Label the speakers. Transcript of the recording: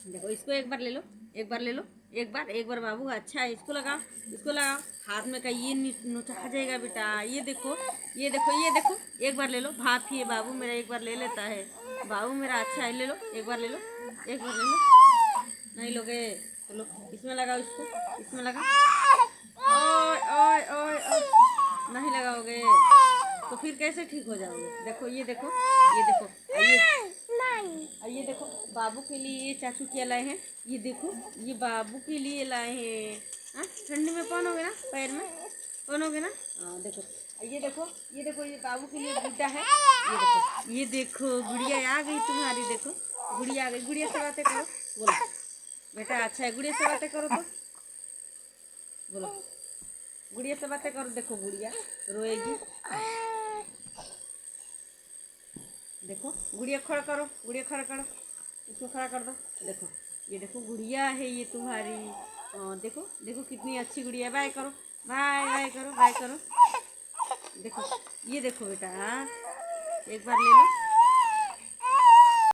Speaker 1: देखो इसको एक बार ले लो, एक बार ले लो, एक बार बाबू अच्छा है, इसको लगाओ, इसको लगाओ हाथ में का ये नोचा जाएगा बेटा। ये देखो, ये देखो, ये देखो, एक बार ले लो। भाप ही है बाबू मेरा, एक बार ले लेता है बाबू मेरा, अच्छा है, ले लो एक बार ले लो, एक बार ले लो। नहीं लोगे तो लो, इसमें लगाओ, इसको इसमें लगाओ। ओए ओए ओए ओए, नहीं लगाओगे तो फिर कैसे ठीक हो जाओगे। देखो ये देखो, ये देखो, ये देखो बाबू के लिए ये चाचू क्या लाए हैं, ये देखो ये बाबू के लिए लाए हैं। हाँ ठंडी में पहनोगे ना, पैर में पहनोगे ना। हाँ देखो, ये देखो, ये देखो, ये बाबू के लिए गुड्डा है। ये देखो, ये देखो गुड़िया आ गई तुम्हारी, देखो गुड़िया आ गई। गुड़िया से बातें करो, बोलो बेटा अच्छा है, गुड़िया से बातें करो तो बोलो, गुड़िया से बातें करो। देखो गुड़िया रोएगी, देखो गुड़िया खड़ा करो, गुड़िया खड़ा करो, इसको खड़ा कर दो। देखो ये देखो गुड़िया है ये तुम्हारी। देखो देखो कितनी अच्छी गुड़िया है। बाय करो, बाय बाय करो, बाय करो। देखो ये देखो बेटा, हाँ एक बार ले लो।